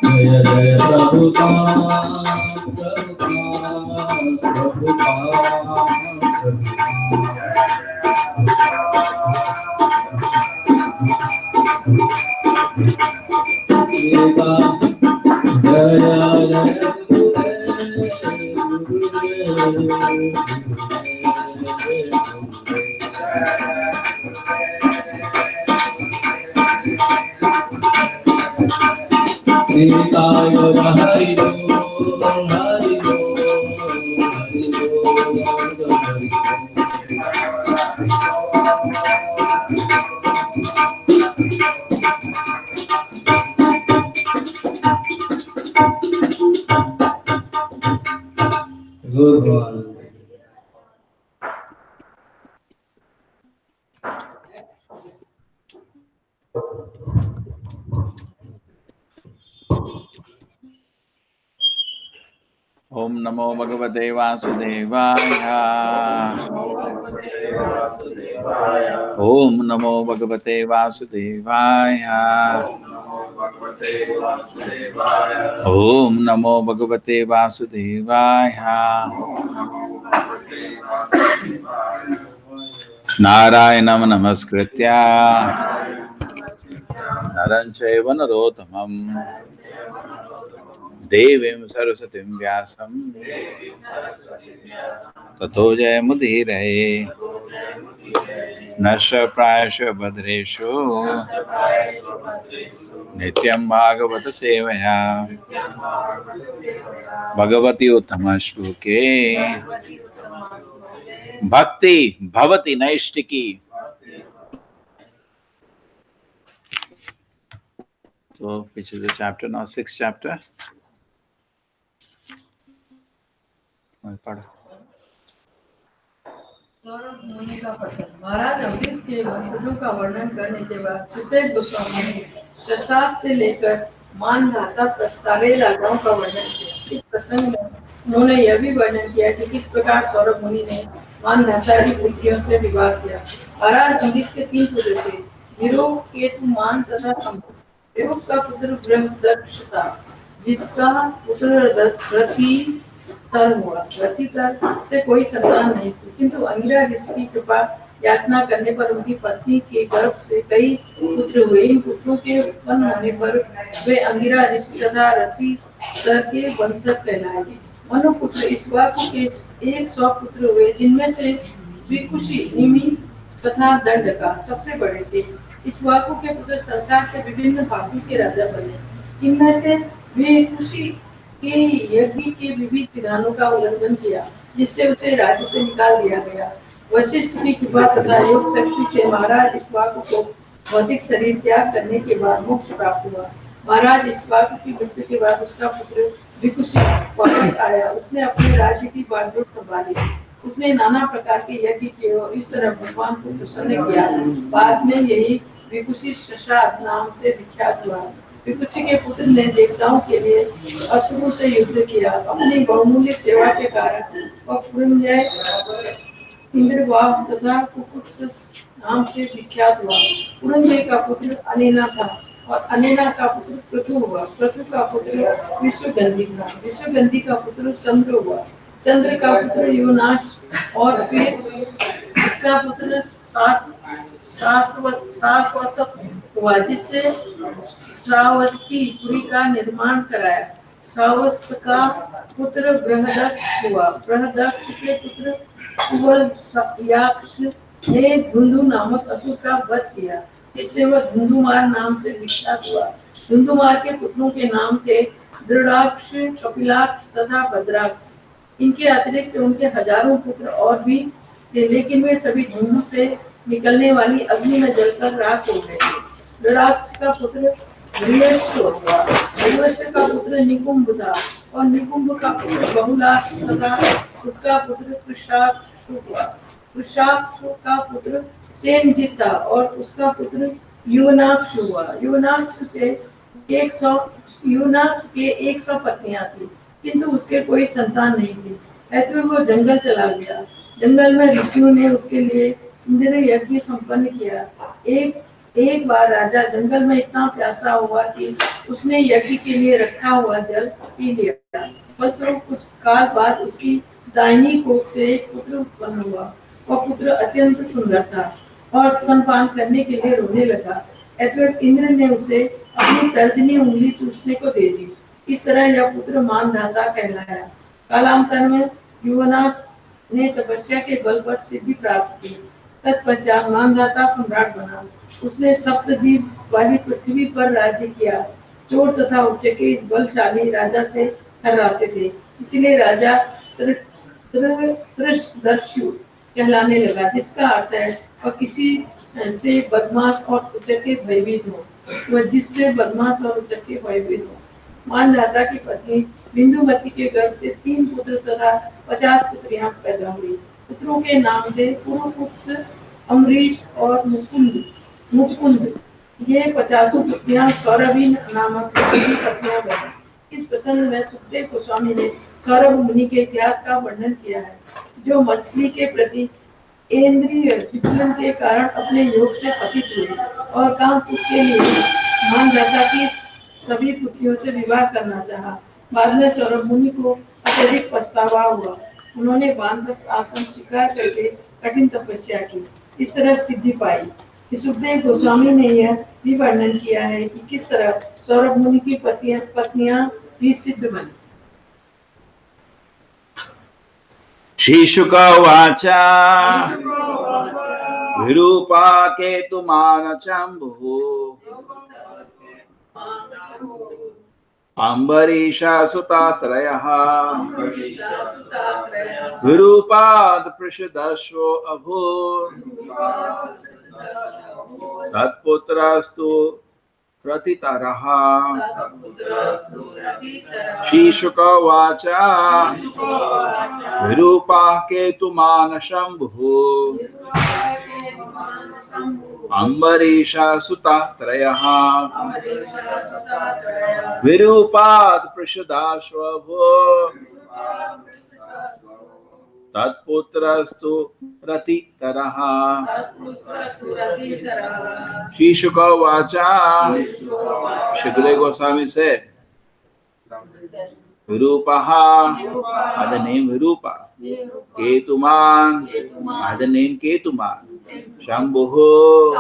जय जय प्रभुपाद प्रभुपाद प्रभुपाद हरि बोल हरि बोल गुड ओम नमो भगवते वासुदेवाय। ओम नमो भगवते वासुदेवाय। ओम नमो भगवते वासुदेवाय। नारायणं नमस्कृत्य नरं चैव नरोत्तमं देवीं सरस्वतीं व्यासं ततो जयमुदीरये। नश्य प्रायश्च भद्रेषु नित्यं भागवत सेवया भगवती उत्तम श्लोके भक्ति भवति नैष्टिकी। So which is the chapter now? 6th chapter. महाराज अम्बरीश के वंशजों का वर्णन करने के बाद सुखदेव गोस्वामी ने शशांक से लेकर मानधाता तक सारे राजाओं का वर्णन किया। इस प्रसंग में उन्होंने यह भी वर्णन किया कि किस प्रकार सौरभ मुनि ने मानधाता की पुत्रियों से विवाह किया। महाराज अम्बरीश के 3 पुत्र थे, विरोह, केतु, मान तथा कंबु। विरोह का पुत्र बृहस्पति था, जिसका पुत्र रथी हुआ। रथितर से कोई संतान नहीं थी, किंतु अंगिरा ऋषि की कृपा याचना करने पर उनकी पत्नी के गर्भ से कई पुत्र हुए। इन पुत्रों के उत्पन्न होने पर वे अंगिरा ऋषि तथा रथितर के वंशज कहलाए। मनुपुत्र इक्ष्वाकु के 100 पुत्र हुए, जिनमें से विकुशी, निमि तथा दंडका सबसे बड़े थे। इक्ष्वाकु के पुत्र संसार के विभिन्न भागों के राजा बने। इनमें से विकुशी के यज्ञ के विविध विधानों का उल्लंघन किया, जिससे उसे राज्य से निकाल दिया गया। वशिष्ठ की कृपा तथा योग शक्ति से महाराज इक्ष्वाकु को भौतिक शरीर त्याग करने के बाद मोक्ष प्राप्त हुआ। महाराज इक्ष्वाकु की मृत्यु के बाद उसका पुत्र विकुशी वापस आया। उसने अपने राज्य की बागडोर संभाली। उसने नाना प्रकार के यज्ञ किए और इस तरह भगवान को प्रसन्न किया। बाद में यही विकुशी शशांक नाम से विख्यात हुआ। विकुशी के पुत्र ने देवताओं के लिए असुरों से युद्ध किया। अपनी बहुमूल्य सेवा के कारण वह पुरंजय, इंद्रवाह तथा कुकुत्स नाम से विख्यात हुआ। पुरंजय का पुत्र अनेना था और अनेना का पुत्र पृथु हुआ। पृथु का पुत्र विश्वगंधी था। विश्वगंधी का पुत्र चंद्र हुआ। चंद्र का पुत्र युवनाश और फिर उसका पुत्र शाश्वत हुआ, जिससे श्रावस्तीपुरी का निर्माण कराया। श्रावस्त का पुत्र बृहदक्ष हुआ। बृहदक्ष के पुत्र कुवलयाक्ष ने धुंधु नामक असुर का वध किया, जिससे वह धुंधुमार नाम से विख्यात हुआ। धुंधुमार के पुत्रों के नाम थे दृढ़ाक्ष, कपिलाक्ष तथा भद्राक्ष। इनके अतिरिक्त उनके हजारों पुत्र और भी थे, लेकिन वे सभी धुंधु से निकलने वाली अग्नि में जलकर राख हो गए थे। दृढ़ाक्ष का पुत्र धृष्ट हुआ। धृष्ट का पुत्र निकुंभ था और निकुंभ का पुत्र बहुलाक्ष तथा उसका पुत्र कृशाक्ष हुआ। कृशाक्ष का पुत्र सेनजित था और उसका पुत्र युवनाक्ष हुआ। युवनाक्ष के 100 पत्नियां थी, किंतु उसके कोई संतान नहीं थी। ऐसे वो जंगल चला गया। जंगल में ऋषियों ने उसके लिए इंद्र यज्ञ संपन्न किया। एक एक बार राजा जंगल में इतना प्यासा हुआ कि उसने यज्ञ के लिए रखा हुआ जल पी लिया। फलस्वरूप कुछ काल बाद उसकी दाहिनी कोख से एक पुत्र उत्पन्न हुआ। वह पुत्र अत्यंत सुंदर था और स्तनपान करने के लिए रोने लगा। अतः इंद्र ने उसे अपनी तर्जनी उंगली चूसने को दे दी। इस तरह यह पुत्र मानधाता कहलाया। कालांतर में युवनाश ने तपस्या के बल पर सिद्धि प्राप्त की। तत्पश्चात मानधाता सम्राट बना। उसने सप्तद्वीप वाली पृथ्वी पर राज्य किया। चोर तथा उच्चके इस बलशाली राजा से हराते थे, इसलिए राजा त्रसदर्शु कहलाने लगा, जिसका अर्थ है वह किसी से बदमाश और उच्चके भयभीत हो। वह जिससे बदमाश और उच्चके भयभीत हो। मानधाता की पत्नी बिंदुमती के गर्भ से 3 पुत्र तथा 50 पुत्रियां पैदा हुई। पुत्रों के नाम थे पुरुपुत्स, अम्बरीश और मुचकुंद। ये 50 पुत्रियां सौरभी नामक पत्नियां बनी। इस प्रसंग में सुखदेव गोस्वामी ने सौरभ मुनि के इतिहास का वर्णन किया है, जो मछली के प्रति इंद्रिय विचलन के कारण अपने योग से पतित हुए और काम सुख के लिए मानधाता की सभी पुत्रियों से विवाह करना चाहा। बाद में सौरभ मुनि को अत्यधिक पछतावा हुआ। उन्होंने वानप्रस्थ आश्रम स्वीकार करके कठिन तपस्या की। इस तरह सिद्धि पाई। सुखदेव गोस्वामी ने यह भी वर्णन किया है कि किस तरह सौरभ मुनि की पत्नियां भी सिद्ध बनी। श्रीशुक उवाच विरूपाकेतुमान चम्बुः अम्बरीषासुतात्रयः विरूपाद् पृषदश्वो अभूत् तत्पुत्रस्तु प्रतितरः। श्रीशुक उवाच विरूपाकेतुमान शम्भुः अम्बरीषासुतात्रयः विरूपाद् पृषदाश्वभूत् तत्पुत्रस्तु रतितरः। श्रीशुक उवाच शुकदेव गोस्वामी से Virupaha, by the name Virupa. Ketuman, by the name Ketuman. Shambhuhu,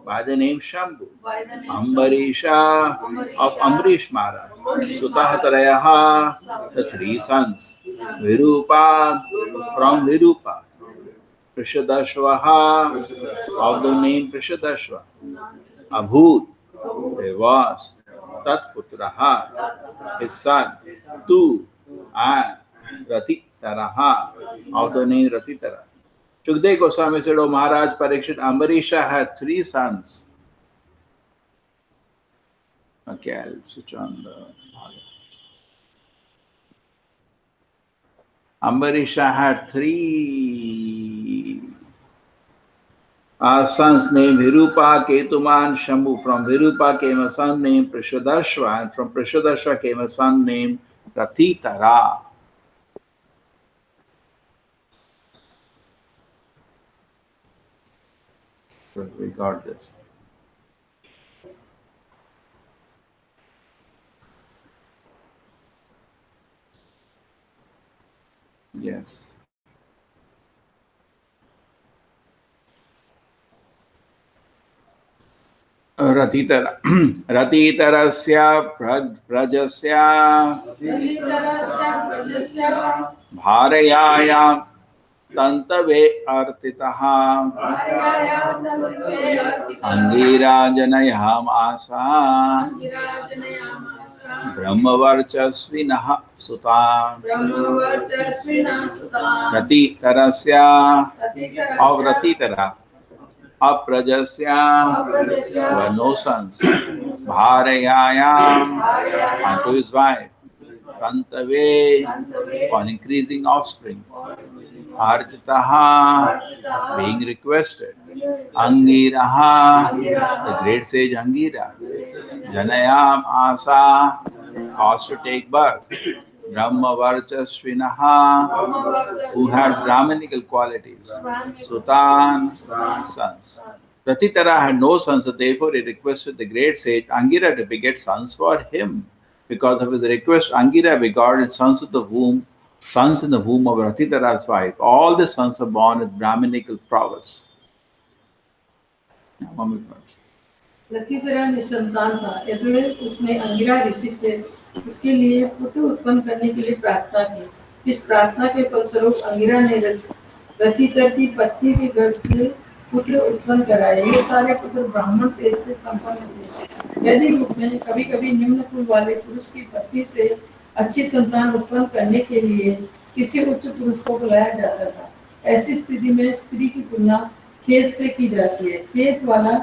by the name Shambhu. Ambarisha, of Ambarish Maharaj. Sutaharayaha, the three sons. Virupa, from Virupa. Prishadashvaha, of the name Prishadashva. Abhut, there was. Tatputraha, his son. Tu, and Ratitaraha, of the name Ratitara. Shukdev Goswami said, O Maharaj Parikshit, Ambarisha had three sons. Okay, I'll switch on the Ambarisha had three sons named Virupa, Ketuman, Shambhu. From Virupa came a son named Prishadashva, and from Prishadashva came a son named Ratitara. We got this. Yes. Ratitara. Ratitarasya prajasya bharayayam tantave artitaha angirajanayam asa brahmavarchasvinaha sutam. Ratitarasya of Ratitara. Aprajasya were no sons. Bharayayam unto his wife. Tantave on increasing offspring. Arjitaha being requested. Angiraha the great sage Angira. Janayam asa caused to take birth. Brahmavarchasvinaha who had Brahmanical qualities. Sutan sons. Ratitara had no sons, therefore he requested the great sage Angira to beget sons for him. Because of his request, Angira begot sons in the womb of Ratitara's wife. All the sons are born with Brahminical prowess. रथितरा निसंतान था, इसलिए उसने अंगिरा ऋषि से उसके लिए पुत्र उत्पन्न करने के लिए प्रार्थना की। इस प्रार्थना के फलस्वरूप अंगिरा ने रथितर की पत्नी के गर्भ से पुत्र उत्पन्न कराए। ये सारे पुत्र ब्राह्मण तेज से संपन्न थे। वैदिक रूप में कभी कभी निम्न कुल वाले पुरुष की पत्नी से अच्छी संतान उत्पन्न करने के लिए किसी उच्च पुरुष को बुलाया जाता था। ऐसी स्थिति में स्त्री की तुलना खेत से की जाती है। खेत वाला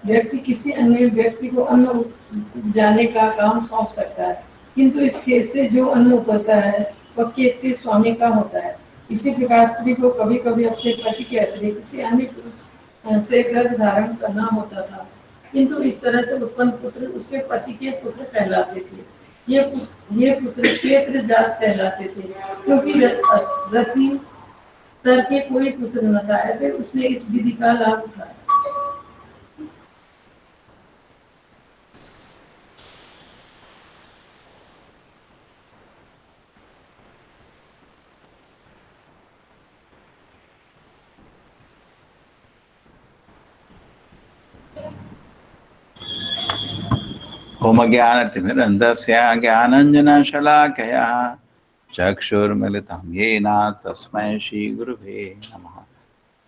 व्यक्ति किसी अन्य व्यक्ति को अन्न उपजाने का काम सौंप सकता है, किंतु इस खेत से जो अन्न उपजता है वह खेत के स्वामी का होता है। इसी प्रकार स्त्री को कभी कभी अपने पति के अतिरिक्त किसी अन्य पुरुष से गर्भ धारण करना होता था, किंतु इस तरह से उत्पन्न पुत्र उसके पति के पुत्र कहलाते थे। ये पुत्र क्षेत्र जात कहलाते थे, क्योंकि रति तर के कोई पुत्र न था, ऐसे उसने इस विधि का लाभ उठाया। ओम ज्ञानतिमिरन्धस्य ज्ञानाञ्जनशलाकया चक्षुर्मिलितं येन तस्मै श्रीगुरुवे नमः।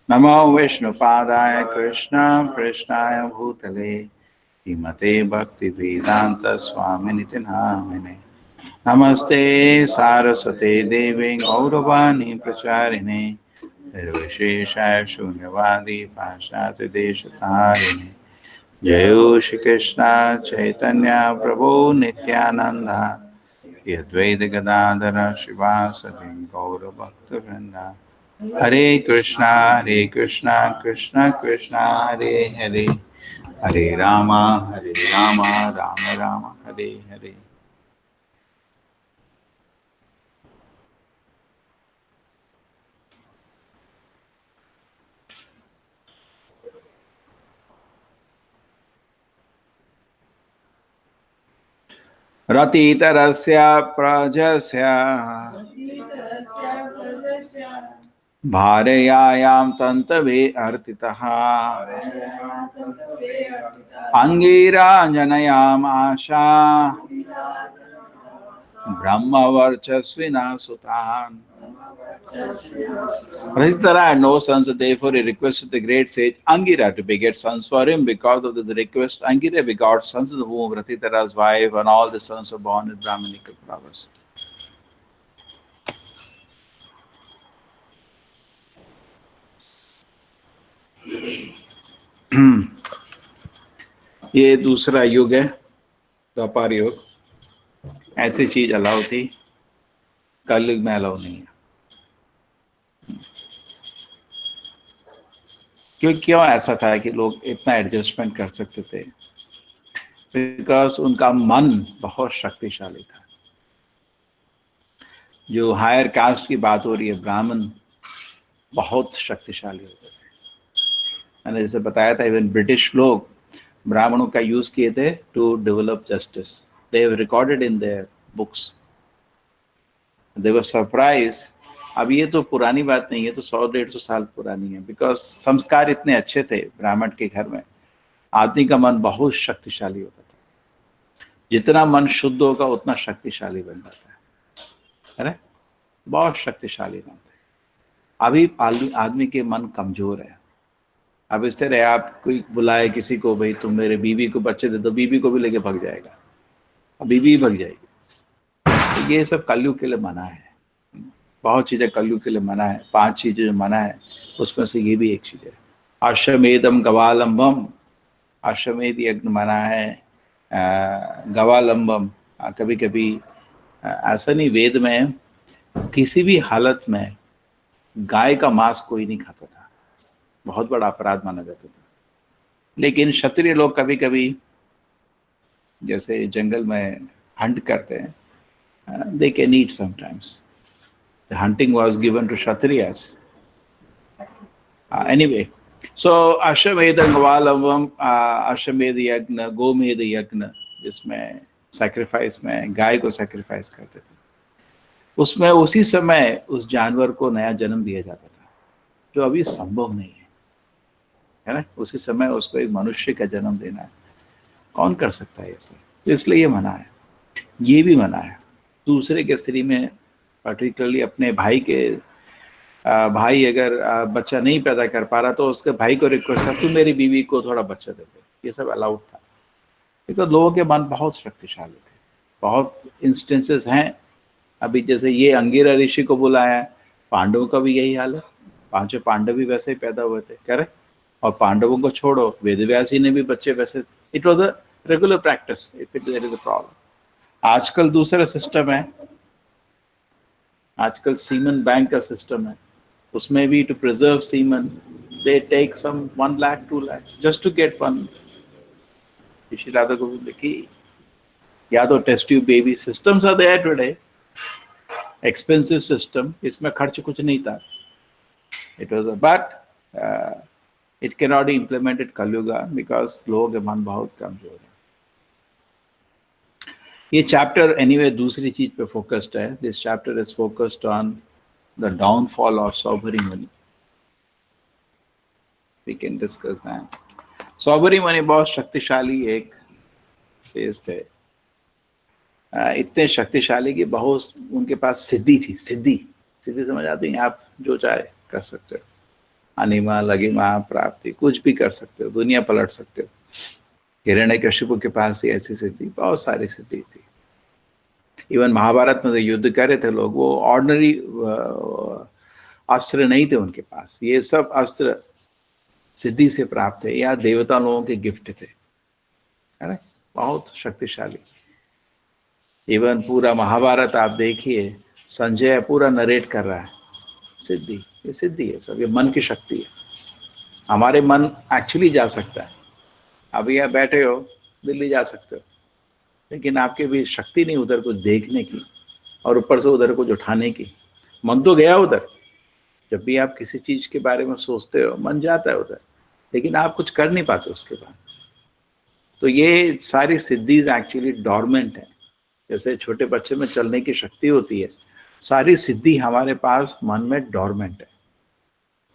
नमो विष्णुपादाय कृष्णाय भूतले श्रीमते भक्तिवेदान्त स्वामिनिति नामिने। नमस्ते सारस्वते देवे गौरवाणी प्रचारिणे निर्विशेषाय शून्यवादी पाश्चात्यदेशतारिणे। जय श्री कृष्ण चैतन्य प्रभु नित्यानंद अद्वैत गदाधर शिवासदि गौर भक्तवृंद। हरे कृष्णा कृष्ण कृष्णा हरे हरे, हरे Ram Ram Ram Hare Hare. रतितरस्य प्रजस्य भार्यायां तन्तवे अर्तितः अंगिराजनयामाशा ब्रह्मवर्चस्विना सुतान्। Ratitara had no sons, therefore he requested the great sage Angira to beget sons for him. Because of this request, Angira begot sons in the womb of Ratitara's wife, and all the sons were born with Brahminical prowess. ये दूसरा युग है, द्वापर युग। ऐसी चीज allow थी, कल युग में अलाउ नहीं है। क्यों ऐसा था कि लोग इतना एडजस्टमेंट कर सकते थे? बिकॉज उनका मन बहुत शक्तिशाली था। जो हायर कास्ट की बात हो रही है, ब्राह्मण बहुत शक्तिशाली होते थे। मैंने जैसे बताया था, इवन ब्रिटिश लोग ब्राह्मणों का यूज किए थे to develop justice. They have recorded in their books. They were surprise. अब ये तो पुरानी बात नहीं है, तो 100-150 साल पुरानी है। बिकॉज संस्कार इतने अच्छे थे ब्राह्मण के घर में, आदमी का मन बहुत शक्तिशाली होता था। जितना मन शुद्ध होगा उतना शक्तिशाली बन जाता है। अरे बहुत शक्तिशाली बनता है। अभी आदमी के मन कमजोर है। अब इस तरह आप कोई बुलाए किसी को, भाई तुम मेरे बीवी को बच्चे दे, तो बीवी को भी लेके भाग जाएगा, अब बीवी भाग जाएगी। तो ये सब कलयुग के लिए मना है। बहुत चीज़ें कलयुग के लिए मना है। 5 चीज़ें जो मना है उसमें से ये भी एक चीज़ है। अश्वमेधम गवालंबम, अश्वमेध यज्ञ मना है। गवालंबम, कभी कभी ऐसा नहीं, वेद में किसी भी हालत में गाय का मांस कोई नहीं खाता था, बहुत बड़ा अपराध माना जाता था। लेकिन क्षत्रिय लोग कभी कभी जैसे जंगल में हंट करते हैं, they can eat sometimes. The hunting was given to Kshatriyas. Anyway, सो अश्वमेध गवालवम, अश्वमेध यज्ञ, गोमेध यज्ञ, जिसमें सैक्रिफाइस में गाय को सैक्रिफाइस करते थे, उसमें उसी समय उस जानवर को नया जन्म दिया जाता था, जो अभी संभव नहीं है ना। उसी समय उसको एक मनुष्य का जन्म देना है, कौन कर सकता है ऐसे? तो इसलिए ये मना है, ये भी मना है। दूसरे के स्त्री में, पर्टिकुलरली अपने भाई के भाई अगर बच्चा नहीं पैदा कर पा रहा तो उसके भाई को रिक्वेस्ट कर, तू मेरी बीवी को थोड़ा बच्चा दे दे, ये सब अलाउड था। ये तो लोगों के मन बहुत शक्तिशाली थे, बहुत इंस्टेंसेस हैं। अभी जैसे ये अंगिरा ऋषि को बुलाया, पांडवों का भी यही हाल है, पांचों पांडव भी वैसे ही पैदा हुए थे, करेक्ट। और पांडवों को छोड़ो, वेदव्यास जी ने भी बच्चे वैसे, it was a regular practice if it there is a problem. आजकल दूसरा सिस्टम है, आजकल सीमन बैंक का सिस्टम है, उसमें भी to preserve semen they take some 1 lakh 2 lakh just to get one. Shri Radha Govind की या तो test tube baby systems are there today, expensive system, इसमें खर्च कुछ नहीं था। It was but it can not be implemented Kaliyuga because लोगों के मन बहुत कमजोर है। ये चैप्टर एनीवे दूसरी चीज पे फोकस्ड है। This chapter is focused on the downfall of Saubhari Muni. We can discuss that. Saubhari Muni बहुत शक्तिशाली एक शेष थे, इतने शक्तिशाली कि बहुत उनके पास सिद्धि थी। सिद्धि समझ आती है? आप जो चाहे कर सकते हो, अनिमा लगिमा प्राप्ति, कुछ भी कर सकते हो, दुनिया पलट सकते हो। हिरण्यकशिपु के पास ही ऐसी सिद्धि, बहुत सारी सिद्धि थी। इवन महाभारत में जो युद्ध कर रहे थे लोग, वो ऑर्डिनरी अस्त्र नहीं थे उनके पास, ये सब अस्त्र सिद्धि से प्राप्त है या देवता लोगों के गिफ्ट थे, है ना, बहुत शक्तिशाली। इवन पूरा महाभारत आप देखिए, संजय पूरा नरेट कर रहा है, सिद्धि, ये सिद्धि है सब, ये मन की शक्ति है। हमारे मन एक्चुअली जा सकता है, अभी आप बैठे हो, दिल्ली जा सकते हो, लेकिन आपके भी शक्ति नहीं उधर को देखने की और ऊपर से उधर को उठाने की। मन तो गया उधर, जब भी आप किसी चीज के बारे में सोचते हो मन जाता है उधर, लेकिन आप कुछ कर नहीं पाते उसके बाद। तो ये सारी सिद्धि एक्चुअली डॉर्मेंट है। जैसे छोटे बच्चे में चलने की शक्ति होती है, सारी सिद्धि हमारे पास मन में डॉर्मेंट है,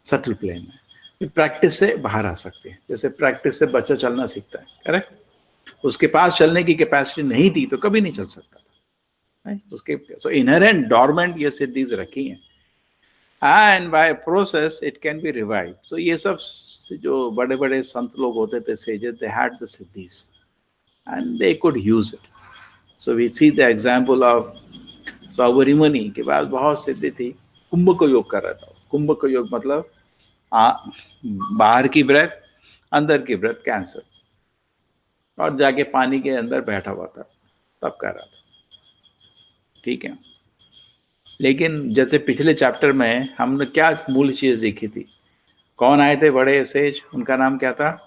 सटल प्लेन में। प्रैक्टिस से बाहर आ सकते हैं। जैसे प्रैक्टिस से बच्चा चलना सीखता है, करेक्ट, उसके पास चलने की कैपेसिटी नहीं थी तो कभी नहीं चल सकता था, उसके सो इनहेरेंट डॉर्मेंट ये सिद्धीज रखी हैं, and by process it can be revive. So ये सब जो बड़े बड़े संत लोग होते थे, sages, they had the siddhis and they could use it. So we see the example of Saubhari Muni के पास बहुत सिद्धि थी। कुंभ को योग कर रहा था। कुंभ को योग मतलब बाहर की ब्रेथ, अंदर की ब्रेथ कैंसर, और जाके पानी के अंदर बैठा हुआ था, तब कर रहा था, ठीक है। लेकिन जैसे पिछले चैप्टर में हमने क्या मूल चीज देखी थी, कौन आए थे बड़े सेज, उनका नाम क्या था?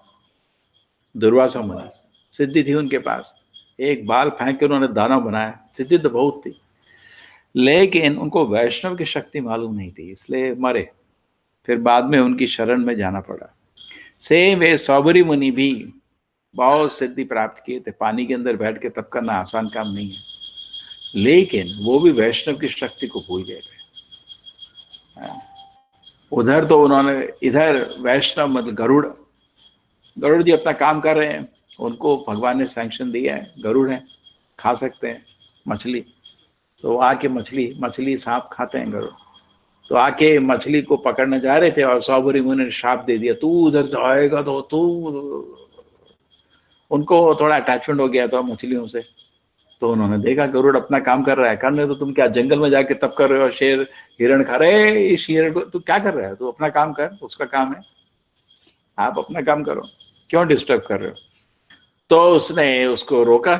दुर्वासा मुनि। सिद्धि थी उनके पास, एक बाल फेंक के उन्होंने दानव बनाया, सिद्धि तो बहुत थी, लेकिन उनको वैष्णव की शक्ति मालूम नहीं थी, इसलिए मरे। फिर बाद में उनकी शरण में जाना पड़ा। सेम वे सौभरी मुनि भी बहुत सिद्धि प्राप्त किए थे। पानी के अंदर बैठ के तप करना आसान काम नहीं है, लेकिन वो भी वैष्णव की शक्ति को भूल गए थे। उधर तो उन्होंने, इधर वैष्णव मतलब गरुड़ जी अपना काम कर रहे हैं, उनको भगवान ने सैंक्शन दिया है, गरुड़ है, खा सकते हैं मछली, तो आके मछली सांप खाते हैं गरुड़, तो आके मछली को पकड़ने जा रहे थे और सौभरी मुनि ने श्राप दे दिया, तू उधर से आएगा तो तू, उनको थोड़ा अटैचमेंट हो गया था मछलियों से। तो उन्होंने देखा गरुड़ अपना काम कर रहा है, करने तो तुम क्या जंगल में जाके तप कर रहे हो, शेर हिरण खा रहे, इस हिरण को तू क्या कर रहा है, तू अपना काम कर, उसका काम है, आप अपना काम करो, क्यों डिस्टर्ब कर रहे हो। तो उसने उसको रोका,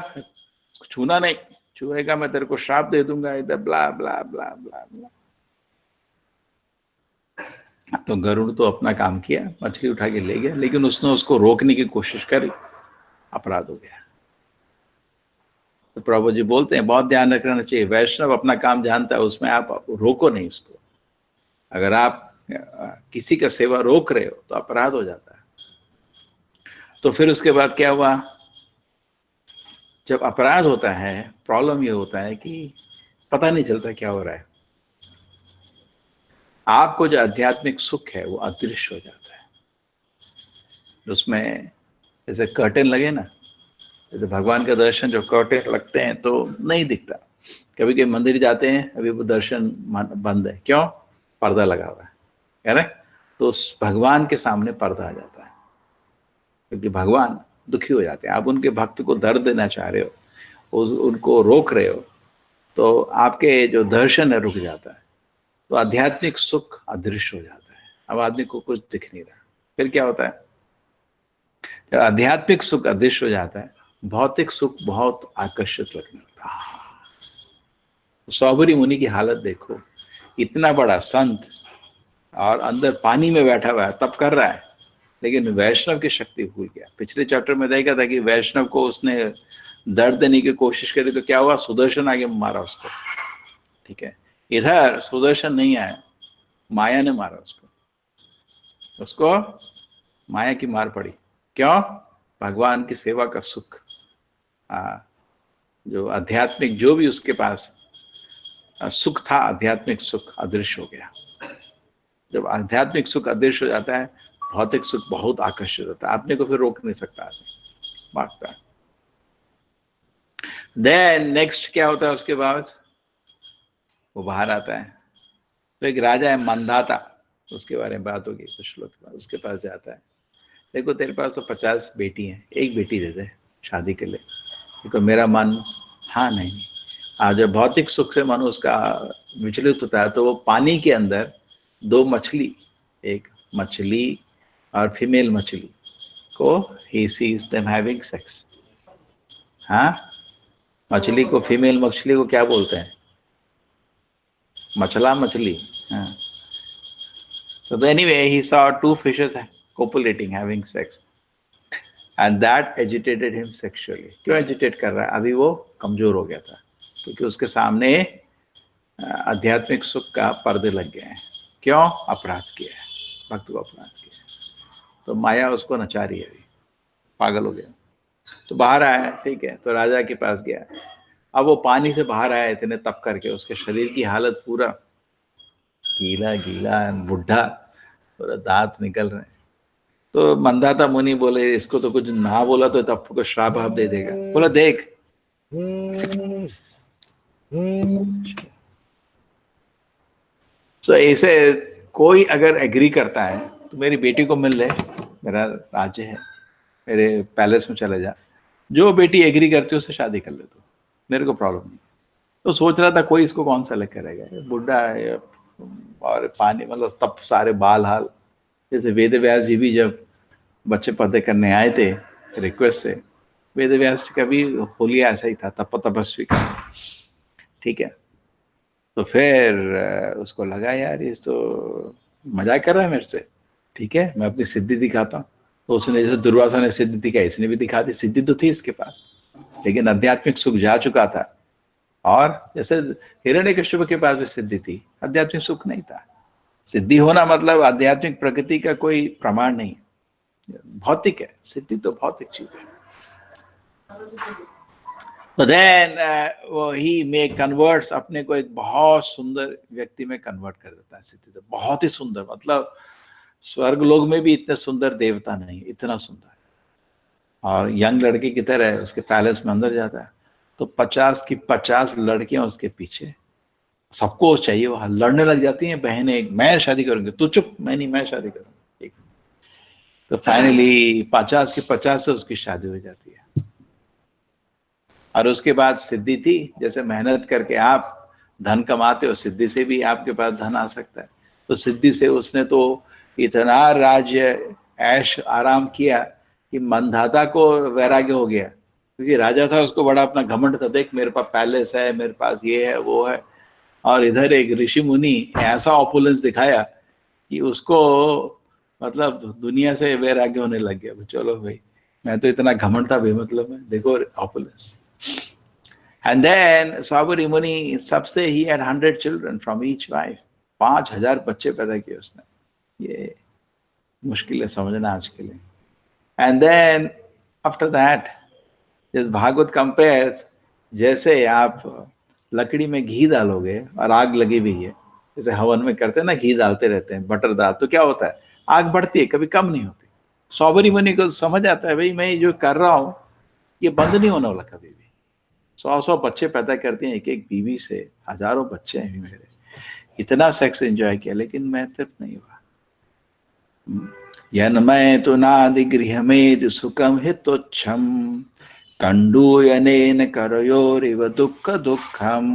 छूना नहीं, छुएगा मैं तेरे को श्राप दे दूंगा, इधर ब्ला ब्ला ब्ला ब्ला ब्ला। तो गरुड़ तो अपना काम किया, मछली उठा के ले गया, लेकिन उसने उसको रोकने की कोशिश करी, अपराध हो गया। तो प्रभु जी बोलते हैं बहुत ध्यान रखना चाहिए, वैष्णव अपना काम जानता है, उसमें आप रोको नहीं उसको। अगर आप किसी का सेवा रोक रहे हो तो अपराध हो जाता है। तो फिर उसके बाद क्या हुआ, जब अपराध होता है प्रॉब्लम ये होता है कि पता नहीं चलता क्या हो रहा है। आपको जो आध्यात्मिक सुख है वो अदृश्य हो जाता है। उसमें जैसे कर्टेन लगे ना, जैसे भगवान का दर्शन जो कर्टेन लगते हैं तो नहीं दिखता। कभी कभी मंदिर जाते हैं, अभी वो दर्शन बंद है, क्यों? पर्दा लगा हुआ है ना। तो उस भगवान के सामने पर्दा आ जाता है, क्योंकि भगवान दुखी हो जाते हैं। आप उनके भक्त को दर्द देना चाह रहे हो, उनको रोक रहे हो, तो आपके जो दर्शन है रुक जाता है। तो आध्यात्मिक सुख अदृश्य हो जाता है, अब आदमी को कुछ दिख नहीं रहा। फिर क्या होता है, जब आध्यात्मिक सुख अदृश्य हो जाता है, भौतिक सुख बहुत आकर्षित लगने लगता है। सौबरी मुनि की हालत देखो, इतना बड़ा संत और अंदर पानी में बैठा हुआ है, तप कर रहा है, लेकिन वैष्णव की शक्ति भूल गया। पिछले चैप्टर में देखा था कि वैष्णव को उसने दर्द देने की कोशिश करी तो क्या हुआ, सुदर्शन आगे मारा उसको, ठीक है। इधर सुदर्शन नहीं आया, माया ने मारा उसको माया की मार पड़ी। क्यों? भगवान की सेवा का सुख, जो आध्यात्मिक जो भी उसके पास सुख था, आध्यात्मिक सुख अदृश्य हो गया। जब आध्यात्मिक सुख अदृश्य हो जाता है, भौतिक सुख बहुत आकर्षित होता है, अपने को फिर रोक नहीं सकता आदमी, भागता है। देन नेक्स्ट क्या होता है, उसके बाद वो बाहर आता है। तो एक राजा है मंदाता, उसके बारे में बात होगी कुछ लोग के बाद। उसके पास जाता है, देखो तेरे पास तो 50 बेटी हैं, एक बेटी दे दे शादी के लिए। देखो मेरा मन हाँ नहीं। आज भौतिक सुख से मन उसका विचलित होता है, तो वो पानी के अंदर 2 मछली, एक मछली और फीमेल मछली को he sees them having sex। हाँ, मछली को, फीमेल मछली को क्या बोलते हैं? मछला मछली। हाँ। So anyway, he saw 2 fishes copulating, having sex, and that agitated him sexually। क्यों एजिटेट कर रहा है? अभी वो कमजोर हो गया था, क्योंकि उसके सामने आध्यात्मिक सुख का पर्दे लग गए हैं। क्यों? अपराध किया है, भक्त को अपराध किया है, तो माया उसको नचा रही है, अभी पागल हो गया। तो बाहर आया, ठीक है, तो राजा के पास गया। अब वो पानी से बाहर आया इतने तप करके, उसके शरीर की हालत पूरा गीला गीला, बुढ़ा, पूरा दांत निकल रहे हैं। तो मंदाता मुनि बोले, इसको तो कुछ ना बोला तो तप को श्राप आप दे देगा। बोला देख, तो ऐसे कोई अगर एग्री करता है तो मेरी बेटी को मिल ले, मेरा राज्य है, मेरे पैलेस में चले जा, जो बेटी एग्री करती है उससे शादी कर ले, तो मेरे को प्रॉब्लम नहीं। तो सोच रहा था कोई इसको कौन सा लेकर करेगा, बुढ़ा है और पानी, मतलब तब सारे बाल हाल। जैसे वेद व्यास जी भी जब बच्चे पैदा करने आए थे रिक्वेस्ट से, वेद व्यास का भी होलिया ऐसा ही था, तपस्वी का, ठीक है। तो फिर उसको लगा यार ये तो मजाक कर रहा है मेरे से, ठीक है, मैं अपनी सिद्धि दिखाता हूँ। तो उसने, जैसे दुर्वासा ने सिद्धि दिखाई, इसने भी दिखा दी। सिद्धि तो थी इसके पास, लेकिन आध्यात्मिक सुख जा चुका था। और जैसे हिरण्यकश्यप के पास भी सिद्धि थी, आध्यात्मिक सुख नहीं था। सिद्धि होना मतलब आध्यात्मिक प्रगति का कोई प्रमाण नहीं है, भौतिक है। सिद्धि तो भौतिक चीज है। तो देन वो ही में कन्वर्ट्स, अपने को एक बहुत सुंदर व्यक्ति में कन्वर्ट कर देता है। सिद्धि तो बहुत ही सुंदर, मतलब स्वर्ग लोग में भी इतने सुंदर देवता नहीं, इतना सुंदर। और यंग लड़के की तरह उसके पैलेस में अंदर जाता है, तो 50 की 50 लड़कियां उसके पीछे, सबको चाहिए, वो लड़ने लग जाती हैं बहनें, मैं शादी करूंगी, तू चुप, मैं नहीं, मैं शादी करूंगी, ठीक। तो फाइनली 50 की 50 से उसकी शादी हो जाती है। और उसके बाद सिद्धि थी, जैसे मेहनत करके आप धन कमाते हो, सिद्धि से भी आपके पास धन आ सकता है। तो सिद्धि से उसने तो इतना राज्य ऐश आराम किया कि मंदाता को वैराग्य हो गया, क्योंकि राजा था, उसको बड़ा अपना घमंड था, देख मेरे पास पैलेस है, मेरे पास ये है वो है। और इधर एक ऋषि मुनि ऐसा ऑपुलेंस दिखाया कि उसको मतलब दुनिया से वैराग्य होने लग गया। चलो भाई, मैं तो इतना घमंड था बेमतलब में, देखो opulence. And then Saburi Muni सबसे he had 100 children from each wife। 5000 बच्चे पैदा किए उसने। ये मुश्किल है समझना आज के लिए। And then after that this Bhagavat compares, जैसे आप लकड़ी में घी डालोगे और आग लगी हुई है, जैसे हवन में करते हैं ना, घी डालते रहते हैं, बटर डाल, तो क्या होता है, आग बढ़ती है, कभी कम नहीं होती। सौबरी मुनि को समझ आता है भाई मैं जो कर रहा हूँ ये बंद नहीं होने वाला कभी भी। 100 बच्चे पैदा करते हैं एक एक बीवी से, हजारों बच्चे हैं मेरे, इतना सेक्स एंजॉय किया, लेकिन मैं तृप्त नहीं हुआ। यन्मय तो नादि गृहमेद सुखम हितोच्छम कंडूयनेन करयोरिव दुःख दुःखम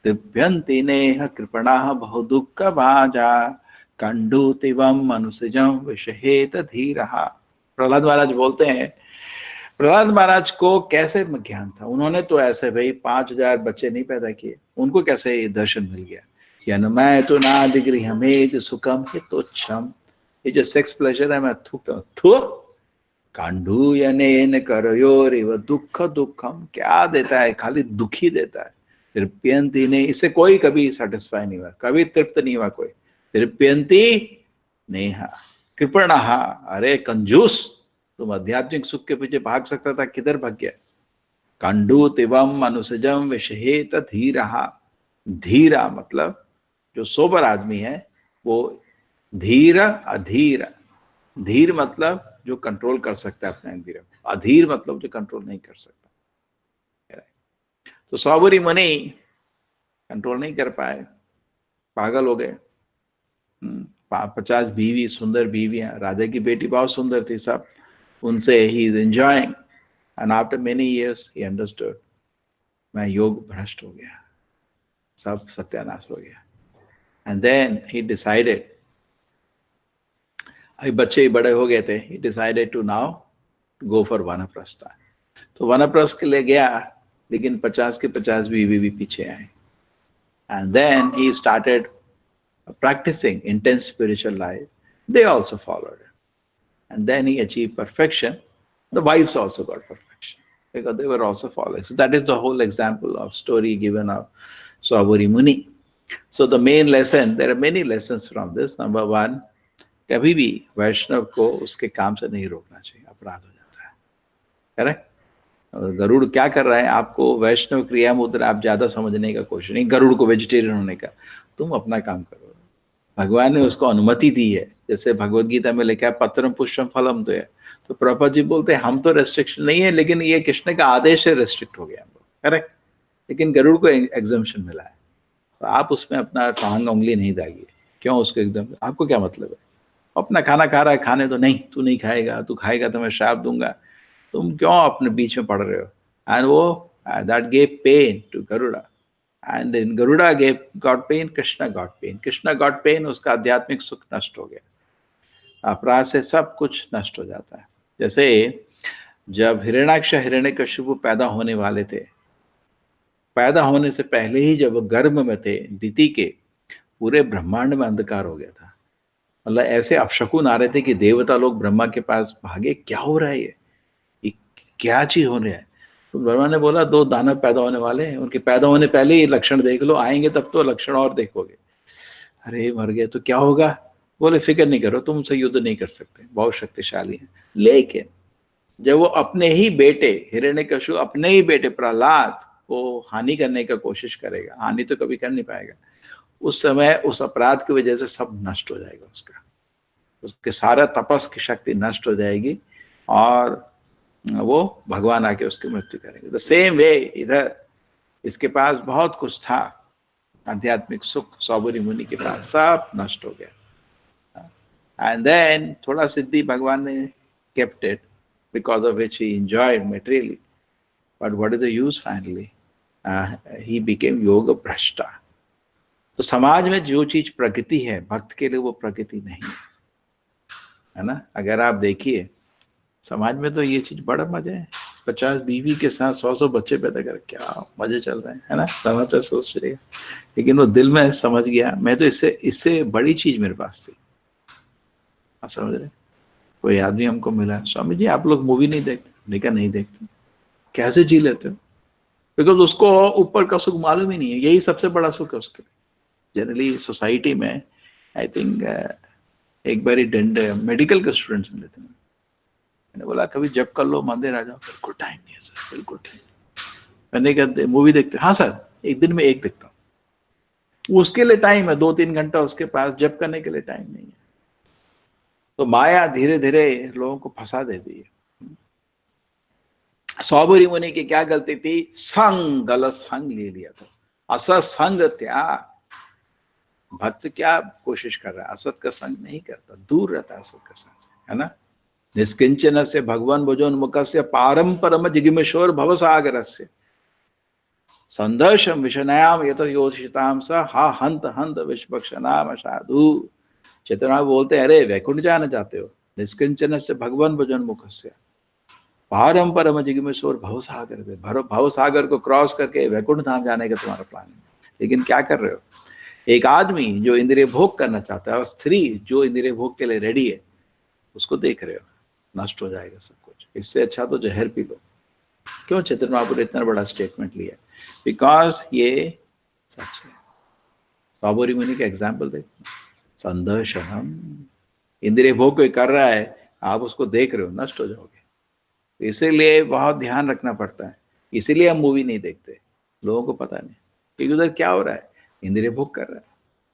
दिव्यन्ति नेह कृपणाः बहु दुःख भाजा कंडूतिवम मनुष्यजं विषहेत धीरः। प्रहलाद महाराज बोलते हैं, प्रहलाद महाराज को कैसे ज्ञान था, उन्होंने तो ऐसे भाई 5000 बच्चे नहीं पैदा किए, उनको कैसे ये दर्शन मिल गया। यन्मय तो नादि गृहमेद सुखम हितोच्छम, ये जो सेक्स प्लेजर है मैं थूकता हूँ, थू कांडूयनेन करयोरिव दुःख दुःखम, क्या देता है, खाली दुखी देता है। तृप्यंती ने, इससे कोई कभी सेटिस्फाई नहीं हुआ, कभी तृप्त नहीं हुआ कोई। तृप्यंती नेहा कृपणः, अरे कंजूस, तुम आध्यात्मिक सुख के पीछे भाग सकता था, किधर भाग गया। कंडूतिवम मनुष्यजम विषहेत धीरः, धीरा मतलब जो सोबर आदमी है वो धीर अधीर, धीर मतलब जो कंट्रोल कर सकता है अपने इंद्रियों, अधीर मतलब जो कंट्रोल नहीं कर सकता। तो सौबरी मुनि कंट्रोल नहीं कर पाए, पागल हो गए। 50 बीवी, सुंदर बीवियां, राजा की बेटी बहुत सुंदर थी, सब उनसे he is enjoying. And after many years he understood, मैं योग भ्रष्ट हो गया, सब सत्यानाश हो गया। एंड देन ही डिसाइडेड, अभी बच्चे बड़े हो गए थे, he decided to now go for वानप्रस्थ। तो वानप्रस्थ के लिए गया, लेकिन 50 के 50 बीवी भी पीछे आए। And then he started practicing intense spiritual life. They also followed him. And then he achieved perfection. The wives also got perfection because they were also following. So that is the whole example of story given of Saubari Muni. So the main lesson, there are many lessons from this. Number one, कभी भी वैष्णव को उसके काम से नहीं रोकना चाहिए, अपराध हो जाता है। करेक्ट? गरुड़ क्या कर रहा है, आपको वैष्णव क्रिया मुद्रा आप ज्यादा समझने का कोशिश नहीं, गरुड़ को वेजिटेरियन होने का, तुम अपना काम करो। भगवान ने उसको अनुमति दी है, जैसे भगवत गीता में लिखा है पत्रम पुष्पम फलम तो है। तो प्रभुपाद जी बोलते हैं हम तो रेस्ट्रिक्शन नहीं है, लेकिन ये कृष्ण का आदेश से रेस्ट्रिक्ट हो गया हम लोग। करेक्ट? लेकिन गरुड़ को एग्जम्पशन मिला है, तो आप उसमें अपना टांग उंगली नहीं दागिए। क्यों उसको एग्जम्पशन, आपको क्या मतलब है, अपना खाना खा रहा है, खाने तो नहीं, तू नहीं खाएगा, तू खाएगा तो मैं श्राप दूंगा, तुम क्यों अपने बीच में पड़ रहे हो। एंड वो that gave pain to Garuda, and then Garuda got pain, Krishna got pain, Krishna got pain, उसका आध्यात्मिक सुख नष्ट हो गया। अपराध से सब कुछ नष्ट हो जाता है। जैसे जब हिरण्याक्ष हिरण्यकशिपु पैदा होने वाले थे, पैदा होने से पहले ही जब वो गर्भ में थे, दिति के, पूरे ब्रह्मांड में अंधकार हो गया था। मतलब ऐसे अपशकुन आ रहे थे कि देवता लोग ब्रह्मा के पास भागे, क्या हो रहा है ये क्या चीज हो रहा है। तो ब्रह्मा ने बोला 2 दानव पैदा होने वाले हैं, उनके पैदा होने पहले ही लक्षण देख लो, आएंगे तब तो लक्षण और देखोगे। अरे मर गए तो क्या होगा, बोले फिक्र नहीं करो, तुमसे युद्ध नहीं कर सकते, बहुत शक्तिशाली है। लेकिन जब वो अपने ही बेटे हिरण्यकशिपु, अपने ही बेटे प्रहलाद को हानि करने का कोशिश करेगा, हानि तो कभी कर नहीं पाएगा, उस समय उस अपराध की वजह से सब नष्ट हो जाएगा, उसके सारा तपस की शक्ति नष्ट हो जाएगी और वो भगवान आके उसकी मृत्यु करेंगे। द सेम वे इधर इसके पास बहुत कुछ था, आध्यात्मिक सुख सौबरी मुनि के पास सब नष्ट हो गया। एंड देन थोड़ा सिद्धि भगवान ने kept it, because of which he enjoyed materially, but what is the use finally? He became yoga भ्रष्टा। तो समाज में जो चीज प्रगति है, भक्त के लिए वो प्रगति नहीं है ना। अगर आप देखिए समाज में तो ये चीज बड़ा मजा है, 50 बीवी के साथ 100 बच्चे पैदा कर, क्या मजे चल रहे हैं, है ना। समाचार सोच रहे, लेकिन वो दिल में समझ गया मैं तो इससे बड़ी चीज मेरे पास थी। आप समझ रहे, कोई आदमी हमको मिला, स्वामी जी आप लोग मूवी नहीं देखते, लेकिन नहीं देखते, कैसे जी लेते हो, बिकॉज उसको ऊपर का सुख मालूम ही नहीं है, यही सबसे बड़ा सुख है उसके लिए। जनरली सोसाइटी में आई थिंक एक बारी डंडे मेडिकल के स्टूडेंट्स मिले थे, मैंने बोला कभी जब कर लो मंदिर आ जाओ। बिल्कुल टाइम नहीं है सर, बिल्कुल टाइम। मैंने कहा मूवी देखते? हाँ सर, एक दिन में एक देखता हूँ। उसके लिए टाइम है 2-3 घंटा उसके पास, जब करने के लिए टाइम नहीं है। तो माया धीरे धीरे लोगों को फंसा देती है। सौबरी मुनि की क्या गलती थी? संग, गलत संग ले लिया था। असत संग त्याग। भक्त क्या कोशिश कर रहा है? असत का संग नहीं करता, दूर रहता है असत का संग से, है ना। निष्किंचन से भगवान भजोन्मुख से पारंपरम जिगिमेश्वर भवसागरस्य संदर्शम विषनायाम यत योषिताम स हा हंत हंत विश्वक्षनाम साधु। चेतना बोलते हैं, अरे वैकुंठ जाना चाहते हो? निष्किंचन से भगवान भजोन्मुख से पारंपरम जिगिमेश्वर भवसागर, भवसागर को क्रॉस करके वैकुंठ धाम जाने का तुम्हारा प्लान है। लेकिन क्या कर रहे हो? एक आदमी जो इंद्रिय भोग करना चाहता है और स्त्री जो इंद्रिय भोग के लिए रेडी है, उसको देख रहे हो, नष्ट हो जाएगा सब कुछ। इससे अच्छा तो जहर पी लो। क्यों चैतन्य महाप्रभु ने इतना बड़ा स्टेटमेंट लिया? बिकॉज ये सच है। सौबरी मुनि का एग्जाम्पल देखो, संदर्शनम, इंद्रिय भोग कोई कर रहा है, आप उसको देख रहे हो, नष्ट हो जाओगे। तो इसीलिए बहुत ध्यान रखना पड़ता है। इसीलिए हम मूवी नहीं देखते, लोगों को पता नहीं कि उधर क्या हो रहा है। इंद्रिय भोग कर रहा है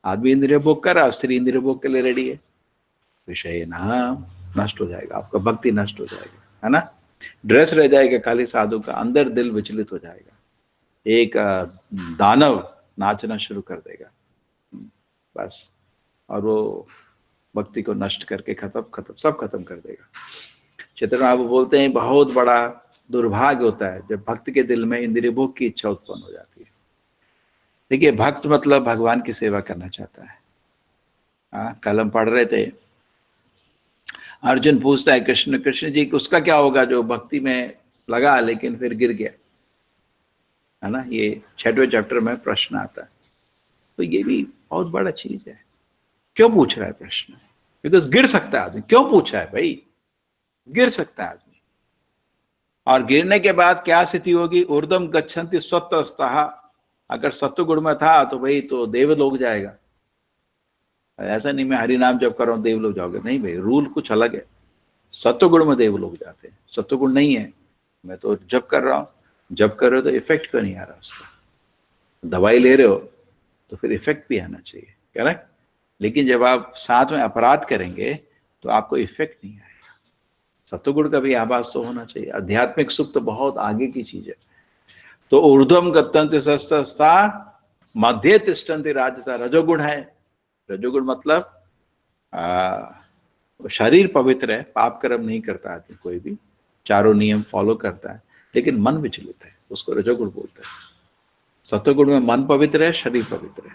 आदमी, इंद्रिय भोग कर रहा है, स्त्री इंद्रिय भोग के लिए रेडी है। विषय ना नष्ट हो जाएगा, आपका भक्ति नष्ट हो जाएगा, है ना। ड्रेस रह जाएगा खाली साधु का, अंदर दिल विचलित हो जाएगा। एक दानव नाचना शुरू कर देगा बस, और वो भक्ति को नष्ट करके सब खत्म कर देगा। चैतन्य महाप्रभु बोलते हैं बहुत बड़ा दुर्भाग्य होता है जब भक्त के दिल में इंद्रिय भोग की इच्छा उत्पन्न हो जाती है। देखिए, भक्त मतलब भगवान की सेवा करना चाहता है। कल हम पढ़ रहे थे, अर्जुन पूछता है कृष्ण जी उसका क्या होगा जो भक्ति में लगा लेकिन फिर गिर गया, है ना। ये 6वें चैप्टर में प्रश्न आता है। तो ये भी बहुत बड़ा चीज है। क्यों पूछ रहा है प्रश्न? बिकॉज गिर सकता है आदमी। क्यों पूछा है भाई? गिर सकता है आदमी, और गिरने के बाद क्या स्थिति होगी? ऊर्ध्वम गच्छन्ति स्वतस्तः। अगर सत्व गुण में था तो भाई तो देवलोक जाएगा। ऐसा नहीं मैं हरि नाम जप कर रहा हूं देवलोक जाओगे, नहीं भाई, रूल कुछ अलग है। सत्वगुण में देवलोक जाते हैं, सत्वगुण नहीं है। मैं तो जप कर रहा हूं, जप कर रहे हो तो इफेक्ट क्यों नहीं आ रहा उसका? दवाई ले रहे हो तो फिर इफेक्ट भी आना चाहिए, करेक्ट। लेकिन जब आप साथ में अपराध करेंगे तो आपको इफेक्ट नहीं आएगा। सत्वगुण का भी आभास तो होना चाहिए। आध्यात्मिक सुख तो बहुत आगे की चीज है। तो ऊर्ध्वम गच्छन्ति स्वतस्तः मध्य तिष्ठन्ति राजसा, रजोगुण है। रजोगुण मतलब शरीर पवित्र है, पाप कर्म नहीं करता आदमी, कोई भी चारों नियम फॉलो करता है, लेकिन मन विचलित है, उसको रजोगुण बोलते हैं। सत्वगुण में मन पवित्र है, शरीर पवित्र है।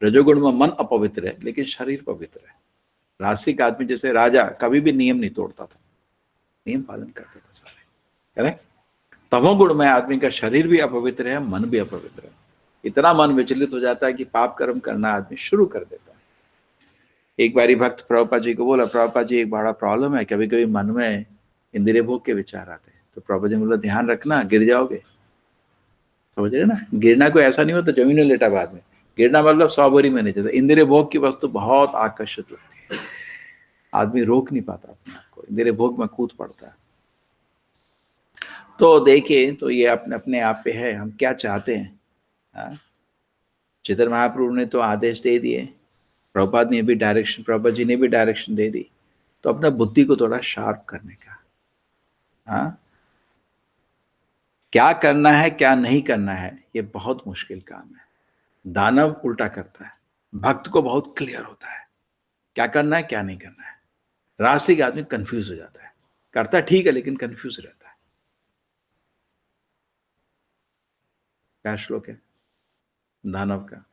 रजोगुण में मन अपवित्र है लेकिन शरीर पवित्र है। रासिक आदमी जैसे राजा कभी भी नियम नहीं तोड़ता था, नियम पालन करता था सारे, करेक्ट। तमोगुण में आदमी का शरीर भी अपवित्र है, मन भी अपवित्र है। इतना मन विचलित हो जाता है कि पाप कर्म करना आदमी शुरू कर देता है। एक बारी भक्त प्रभुपाद जी को बोला, प्रभुपाद जी एक बड़ा प्रॉब्लम है, कभी कभी मन में इंद्रिय भोग के विचार आते हैं। तो प्रभुपाद जी ने बोला ध्यान रखना, गिर जाओगे। समझ रहे ना, गिरना कोई ऐसा नहीं होता जमीन में लेटा बाद में। गिरना मतलब सौबरी में नहीं, जैसे इंद्रिय भोग की वस्तु बहुत आकर्षित लगती है, आदमी रोक नहीं पाता अपने आप को, इंद्रिय भोग में कूद पड़ता है। तो देखिए, तो ये अपने आप पे है, हम क्या चाहते हैं। चैतन्य महाप्रभु ने तो आदेश दे दिए, प्रभुपाद ने भी डायरेक्शन, प्रभुपाद जी ने भी डायरेक्शन दे दी। तो अपना बुद्धि को थोड़ा शार्प करने का, क्या करना है क्या नहीं करना है, ये बहुत मुश्किल काम है। दानव उल्टा करता है, भक्त को बहुत क्लियर होता है क्या करना है क्या नहीं करना है। रासिक आदमी कंफ्यूज हो जाता है, करता ठीक है लेकिन कंफ्यूज रहता है। क्या श्लोक है दानव का?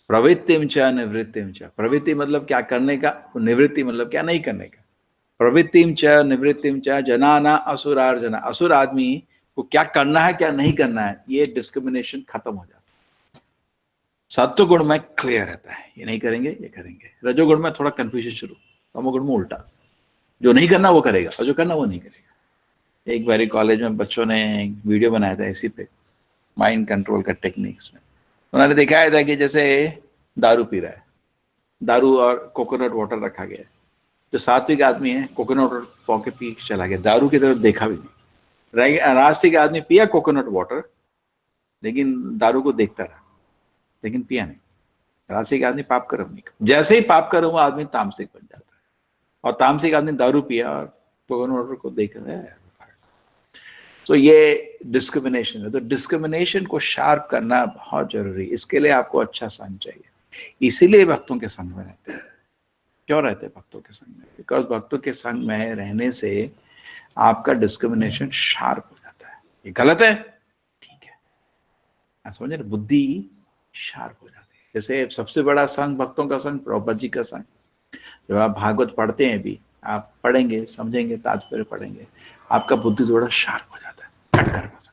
प्रवृत्तिम च निवृत्तिम च। प्रवृत्ति मतलब क्या करने का, निवृत्ति मतलब क्या नहीं करने का। प्रवृत्तिम च निवृत्तिम च जनाना असुरार्जना। असुर आदमी को क्या करना है क्या नहीं करना है, ये डिस्क्रिमिनेशन खत्म हो जाता है। सत्व गुण में क्लियर रहता है, ये नहीं करेंगे ये करेंगे। रजोगुण में थोड़ा कंफ्यूजन शुरू, तमोगुण में उल्टा, जो नहीं करना वो करेगा और जो करना वो नहीं करेगा। एक बारी कॉलेज में बच्चों ने वीडियो बनाया था इसी पे, माइंड कंट्रोल का टेक्निक्स में। उन्होंने दिखाया था कि जैसे दारू पी रहा है, दारू और कोकोनट वाटर रखा गया है। जो सात्विक आदमी है कोकोनट वाटर पॉके पी चला गया, दारू की तरफ देखा भी नहीं। रास्तिक आदमी पिया कोकोनट वाटर लेकिन दारू को देखता रहा, लेकिन पिया नहीं। रास्तिक आदमी पाप कर्म नहीं कर, जैसे ही पाप कर्म वो आदमी तामसिक बन जाता है। और तामसिक आदमी दारू पिया और कोकोनट वाटर को देख रहा है। तो ये डिस्क्रिमिनेशन है। तो डिस्क्रिमिनेशन को शार्प करना बहुत जरूरी। इसके लिए आपको अच्छा संग चाहिए। इसीलिए भक्तों के संग में रहते हैं। क्यों रहते हैं भक्तों के संग में? बिकॉज भक्तों के संग में रहने से आपका डिस्क्रिमिनेशन शार्प हो जाता है। ये गलत है, ठीक है, आप समझ रहे, बुद्धि शार्प हो जाती है। जैसे सबसे बड़ा संग भक्तों का संग प्रभुपाद जी का संग। जब आप भागवत पढ़ते हैं भी, आप पढ़ेंगे, समझेंगे, तात्पर्य पढ़ेंगे, आपका बुद्धि थोड़ा शार्प हो जाता है, कट कर पाओगे,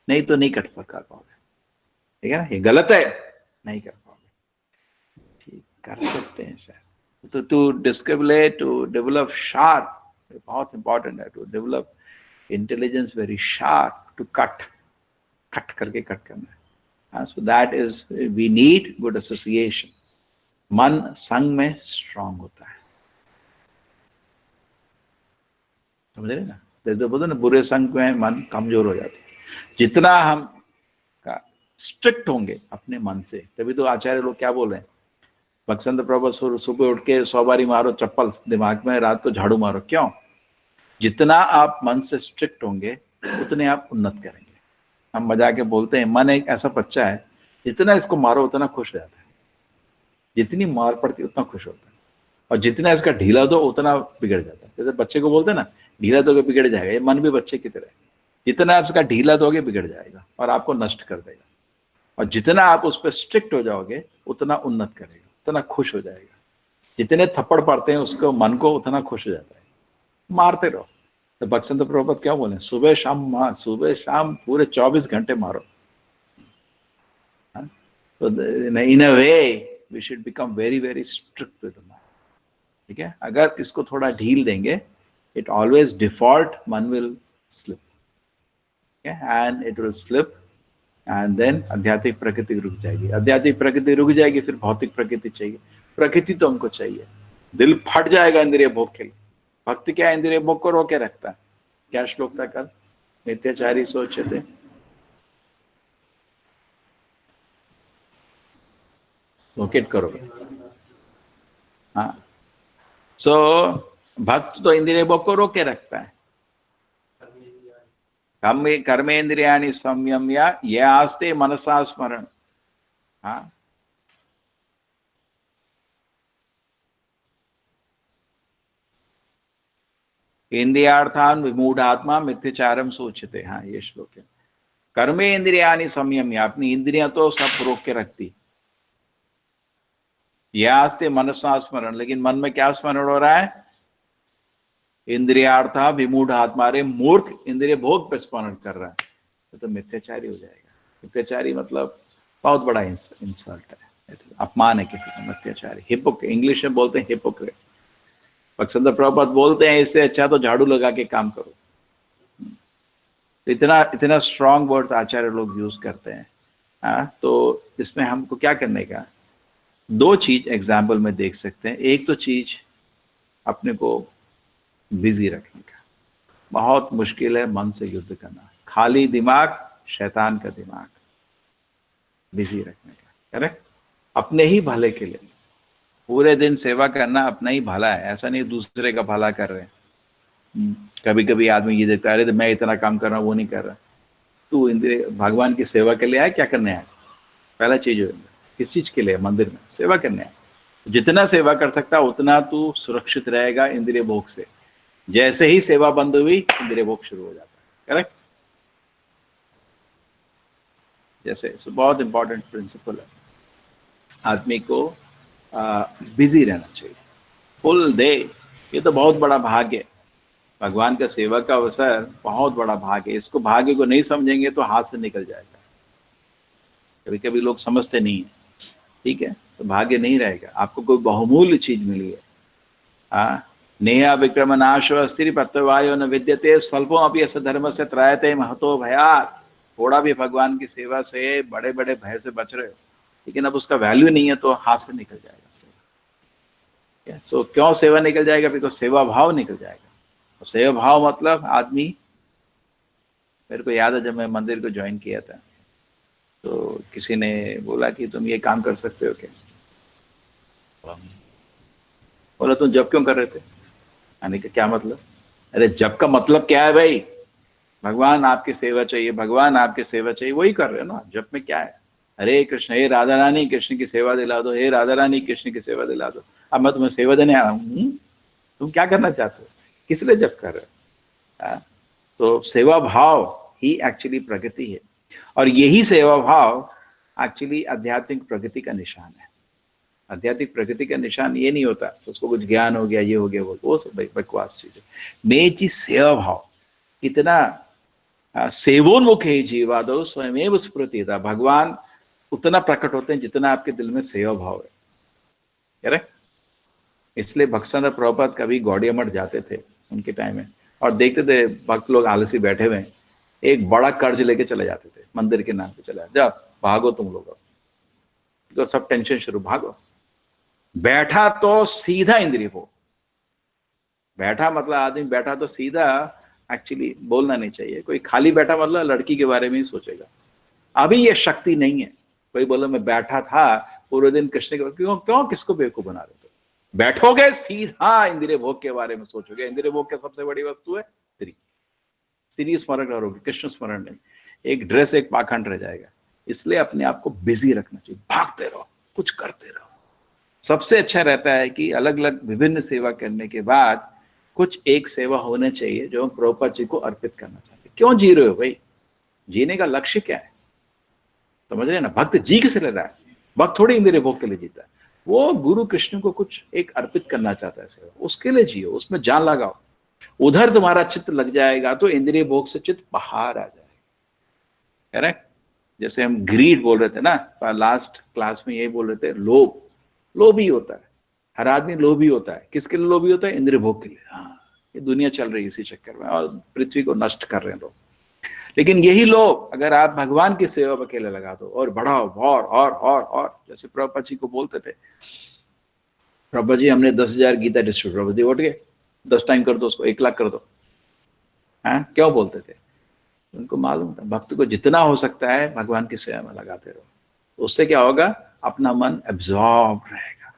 नहीं तो नहीं कट कर पाओगे, ठीक है ना। ये गलत है, नहीं कर पाओगे, ठीक कर सकते हैं शायद। तो to discriminate, to develop sharp, बहुत इंपॉर्टेंट है। To develop intelligence very sharp, to cut करके कट करना है। So that is, we need good association. मन संग में स्ट्रांग होता है, समझ रहे ना। जैसे बोलते ना, बुरे संग में मन कमजोर हो जाता है। जितना हम स्ट्रिक्ट होंगे अपने मन से, तभी तो आचार्य लोग क्या बोल रहे हैं, भक्संद प्रभु सुबह उठ के 100 बारी मारो चप्पल दिमाग में, रात को झाड़ू मारो। क्यों? जितना आप मन से स्ट्रिक्ट होंगे उतने आप उन्नत करेंगे। हम मजा के बोलते हैं, मन एक ऐसा बच्चा है, जितना इसको मारो उतना खुश रहता है, जितनी मार पड़ती उतना खुश होता है, और जितना इसका ढीला दो उतना बिगड़ जाता है। जैसे बच्चे को बोलते हैं ना, ढीला दोगे बिगड़ जाएगा। ये मन भी बच्चे की तरह है, जितना आप इसका ढीला दोगे बिगड़ जाएगा और आपको नष्ट कर देगा। और जितना आप उस पर स्ट्रिक्ट हो जाओगे उतना उन्नत करेगा, उतना खुश हो जाएगा। जितने थप्पड़ पड़ते हैं उसको, मन को, उतना खुश हो जाता है। मारते रहो। तो भक्संत प्रभुपाद क्या बोले, सुबह शाम सुबह शाम पूरे 24 घंटे मारो। तो in a way we should become very very strict with the mind, ठीक है। अगर इसको थोड़ा ढील देंगे, it always default, man will slip, okay? And it will slip, and then आध्यात्मिक प्रकृति रुक जाएगी। आध्यात्मिक प्रकृति रुक जाएगी, फिर भौतिक प्रकृति चाहिए। प्रकृति तो हमको चाहिए, दिल फट जाएगा इंद्रिय भोग के लिए। भक्ति क्या इंद्रिय भोग को रोके रखता है। क्या श्लोक था कल? नित्याचारी सोचे थे, लोकेट करोगे, हाँ। सो भक्त तो इंद्रिय भोग को रोके रखता है। कर्मेंद्रियाणि संयम्य ये आस्ते मनसा स्मरण, हाँ। इंद्रियार्थान विमूढ़ात्मा मिथ्याचारम सोचते, हाँ ये श्लोक है। कर्मेंद्रियाणि संयम्य, अपनी इंद्रियां तो सब रोक के रखती। ये आस्ते मनसा स्मरण, लेकिन मन में क्या स्मरण हो रहा है? इंद्रियार्था विमूढ़ आत्मा, रे मूर्ख इंद्रिय भोग पर स्मरण कर रहा है, तो मिथ्याचारी हो जाएगा। मिथ्याचारी मतलब बहुत बड़ा इंसल्ट है, अपमान है किसी का। मिथ्याचारी, हिपोक्रेट, इंग्लिश में बोलते हैं हिपोक्रेट। भक्संद प्रभुपाद बोलते हैं इससे अच्छा तो झाड़ू लगा के काम करो। इतना स्ट्रॉन्ग वर्ड्स आचार्य लोग यूज करते हैं। तो इसमें हमको क्या करने का, 2 चीज एग्जाम्पल में देख सकते हैं। एक तो चीज अपने को बिजी रखने का, बहुत मुश्किल है मन से युद्ध करना। खाली दिमाग शैतान का दिमाग, बिजी रखने का, करेक्ट। अपने ही भले के लिए पूरे दिन सेवा करना अपना ही भला है, ऐसा नहीं दूसरे का भला कर रहे हैं। कभी कभी आदमी ये देखता है, अरे तो मैं इतना काम कर रहा हूँ, वो नहीं कर रहा। तू इंद्रिय भगवान की सेवा के लिए आया, क्या करने आया? पहला चीज हो, किस चीज के लिए? मंदिर में सेवा करने आया। जितना सेवा कर सकता उतना तू सुरक्षित रहेगा इंद्रिय भोग से। जैसे ही सेवा बंद हुई, इंद्रिय भोग शुरू हो जाता है, करेक्ट। जैसे बहुत इंपॉर्टेंट प्रिंसिपल है, आदमी को बिजी रहना चाहिए फुल डे। ये तो बहुत बड़ा भाग्य है, भगवान का सेवा का अवसर बहुत बड़ा भाग्य है। इसको भाग्य को नहीं समझेंगे तो हाथ से निकल जाएगा। कभी कभी लोग समझते नहीं है, ठीक है, तो भाग्य नहीं रहेगा। आपको कोई बहुमूल्य चीज मिली है। नेहा विक्रम नाशो स्थिर पत्वायो न विद्यते स्वल्पो अपि अस धर्म से त्रायते महतो भयात्। थोड़ा भी भगवान की सेवा से बड़े बड़े भय से बच रहे हो, लेकिन अब उसका वैल्यू नहीं है तो हाथ से निकल जाएगा। सो क्यों सेवा निकल जाएगा? बिकॉज सेवा भाव निकल जाएगा। और सेवा भाव मतलब आदमी, मेरे को याद है जब मैं मंदिर को ज्वाइन किया था तो किसी ने बोला कि तुम ये काम कर सकते हो क्या? बोला तुम जब क्यों कर रहे थे? मैंने कहा क्या मतलब? अरे जब का मतलब क्या है भाई? भगवान आपकी सेवा चाहिए, भगवान आपकी सेवा चाहिए, वही कर रहे हो ना। जब में क्या है? हरे कृष्ण, हे राधा रानी कृष्ण की सेवा दिला दो, हे राधा रानी कृष्ण की सेवा दिला दो। अब मैं तुम्हें सेवा देने आया हूँ, तुम क्या करना चाहते हो? किस लिए जब कर रहे हो? तो सेवा भाव ही एक्चुअली प्रगति है, और यही सेवा भाव एक्चुअली आध्यात्मिक प्रगति का निशान है। आध्यात्मिक प्रगति का निशान ये नहीं होता तो उसको कुछ ज्ञान हो गया, ये हो गया, वो सब बकवास चीज है। मेन चीज सेवा भाव। इतना सेवोन्मुख है जीवादो स्वयमेव स्फुरति था। भगवान उतना प्रकट होते हैं जितना आपके दिल में सेवा भाव है। करेक्ट? इसलिए भक्तसिद्धांत प्रभुपाद कभी गौड़िया मठ जाते थे उनके टाइम में, और देखते थे भक्त लोग आलसी बैठे हुए, एक बड़ा कर्ज लेके चले जाते थे मंदिर के नाम पे, चले जाओ भागो तुम लोग, तो सब टेंशन शुरू, भागो। बैठा तो सीधा इंद्रिय भोग। बैठा मतलब आदमी बैठा तो सीधा, एक्चुअली बोलना नहीं चाहिए। कोई खाली बैठा मतलब लड़की के बारे में ही सोचेगा। अभी ये शक्ति नहीं है। कोई बोला मैं बैठा था पूरे दिन कृष्ण के, क्यों किसको बेवकूफ बना रहे थे? बैठोगे सीधा इंद्रिय भोग के बारे में सोचोगे। इंद्रिय भोग की सबसे बड़ी वस्तु है स्त्री। स्त्री स्मरण करोगे, कृष्ण स्मरण नहीं। एक ड्रेस, एक पाखंड रह जाएगा। इसलिए अपने आप को बिजी रखना चाहिए, भागते रहो, कुछ करते रहो। सबसे अच्छा रहता है कि अलग अलग विभिन्न सेवा करने के बाद कुछ एक सेवा होना चाहिए जो हम प्रभुपाद जी को अर्पित करना चाहते हैं। क्यों जी रहे हो भाई? जीने का लक्ष्य क्या है? समझ रहे ना? भक्त जी किसे ले रहा है? भक्त थोड़ी इंद्रिय भोग के लिए जीता है। वो गुरु कृष्ण को कुछ एक अर्पित करना चाहता है सेवा, उसके लिए जियो, उसमें जान लगाओ। उधर तुम्हारा चित्त लग जाएगा तो इंद्रिय भोग से चित्त बाहर आ जाएगा। करेक्ट? जैसे हम ग्रीड बोल रहे थे ना, लास्ट क्लास में यही बोल रहे थे, लोभ। लोभ ही होता है, हर आदमी लोभ ही होता है। किसके लिए लोभ ही होता है? इंद्रिय भोग के लिए। हाँ, ये दुनिया चल रही है इसी चक्कर में, और पृथ्वी को नष्ट कर रहे हैं लोग। लेकिन यही लोभ अगर आप भगवान की सेवा में अकेले लगा दो और बढ़ाओ, और जैसे प्रभुपाद जी को बोलते थे, प्रभुपाद जी हमने 10,000 गीता डिस्ट्रीब्यूट, प्रभुपाद जी उठ गए 10 टाइम कर दो उसको, 1 लाख कर दो। हाँ, क्यों बोलते थे? उनको मालूम था भक्त को जितना हो सकता है भगवान की सेवा में लगाते रहो, उससे क्या होगा? अपना मन एब्जॉर्ब रहेगा।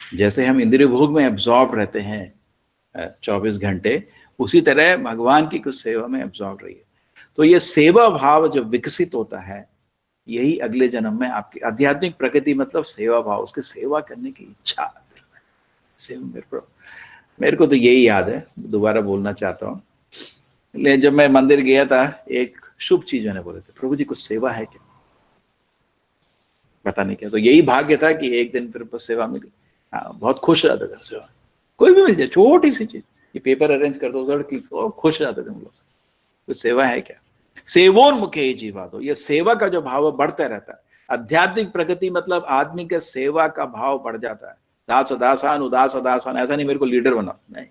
जैसे हम इंद्रिय भोग में एब्जॉर्ब रहते हैं 24 घंटे, उसी तरह भगवान की कुछ सेवा में एब्जॉर्ब रहिए। तो ये सेवा भाव जब विकसित होता है, यही अगले जन्म में आपकी आध्यात्मिक प्रगति, मतलब सेवा भाव, उसकी सेवा करने की इच्छा। मेरे को तो यही याद है, दोबारा बोलना चाहता हूँ। लेकिन जब मैं मंदिर गया था, एक शुभ चीज ने बोले थे, प्रभु जी कुछ सेवा है क्या? पता नहीं क्या। तो यही भाग्य था कि एक दिन फिर सेवा मिली। हाँ, बहुत खुश रहते थे सेवा, कोई भी मिल जाए, छोटी सी चीज, ये पेपर अरेंज कर दो, उधर क्लिक, और खुश रहते थे हम लोग। कुछ सेवा है क्या? सेवोन्मुखे जीवा दो, ये सेवा का जो भाव बढ़ता रहता है। आध्यात्मिक प्रगति मतलब आदमी के सेवा का भाव बढ़ जाता है। दास दासान, उदास दासान, ऐसा नहीं मेरे को लीडर बनाओ, नहीं।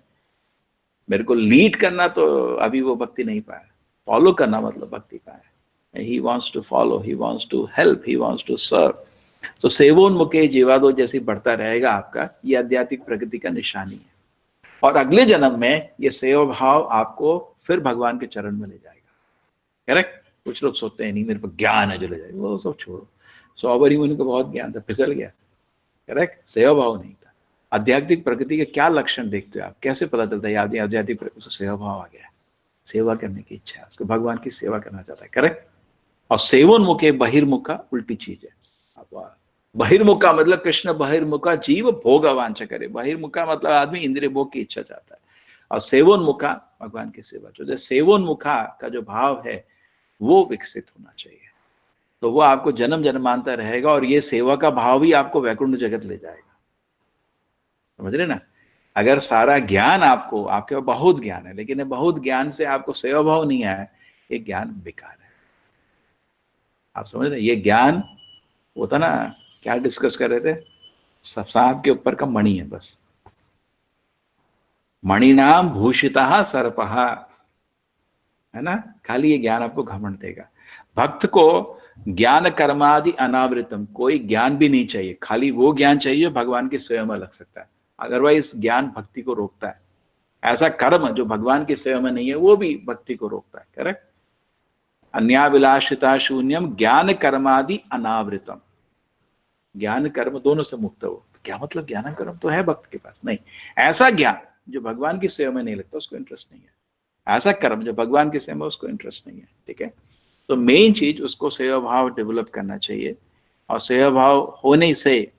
मेरे को लीड करना तो अभी वो भक्ति नहीं पाया, फॉलो करना मतलब भक्ति पाया। He wants to follow, he wants to help, he wants to serve. तो सेवोन्मुखे जीवादो जैसी बढ़ता रहेगा आपका, ये आध्यात्मिक प्रगति का निशानी है। और अगले जन्म में ये सेवा भाव आपको फिर भगवान के चरण में ले जाएगा। करेक्ट? कुछ लोग सोचते हैं नहीं मेरे को ज्ञान है जो ले जाएगा, वो सब छोड़ो। 100 बारी मुनि को बहुत ज्ञान था, फिसल गया। करेक्ट? सेवा भाव नहीं था। आध्यात्मिक प्रगति के क्या लक्षण देखते हो आप? कैसे पता चलता है आध्यात्मिक प्रगति? सेवा भाव आ गया, सेवा करने की इच्छा है, उसको भगवान की सेवा करना चाहता है। करेक्ट? और सेवोन्मुखे बहिर्मुखा उल्टी चीज है। बहिर्मुखा मतलब कृष्ण बहिर्मुखा जीव भोग वांछा करे। बहिर्मुखा मतलब आदमी इंद्रिय भोग की इच्छा चाहता है, और सेवोन्मुखा भगवान की सेवा। जो सेवोन्मुखा का जो भाव है वो विकसित होना चाहिए, तो वो आपको जन्म जन्मांतर रहेगा, और ये सेवा का भाव ही आपको वैकुंठ जगत ले जाएगा। समझ रहे ना? अगर सारा ज्ञान आपको, आपके पास बहुत ज्ञान है, लेकिन बहुत ज्ञान से आपको सेवा भाव नहीं आया, ये ज्ञान बेकार है। आप समझ रहे? ये ज्ञान होता ना, क्या डिस्कस कर रहे थे? सब सांप के ऊपर का मणि है बस। मणिनाम भूषिता सर्पहा, है ना? खाली ये ज्ञान आपको घमंड देगा। भक्त को ज्ञान कर्मादि अनावृतम, कोई ज्ञान भी नहीं चाहिए, खाली वो ज्ञान चाहिए भगवान की सेवा में लग सकता है। अदरवाइज ज्ञान भक्ति को रोकता है। ऐसा कर्म जो भगवान की सेवा में नहीं है वो भी भक्ति को रोकता है। करेक्ट। अन्याभिलाषिता शून्यम ज्ञान कर्मादि अनावृतम। ज्ञान कर्म दोनों से मुक्त हो। तो क्या मतलब ज्ञान कर्म तो है भक्त के पास? नहीं, ऐसा ज्ञान जो भगवान की सेवा में नहीं लगता उसको इंटरेस्ट नहीं है। ऐसा कर्म जो भगवान की सेवा में उसको इंटरेस्ट नहीं है। ठीक है। तो मेन चीज उसको सेवा भाव डेवलप करना चाहिए, और सेवा भाव होने से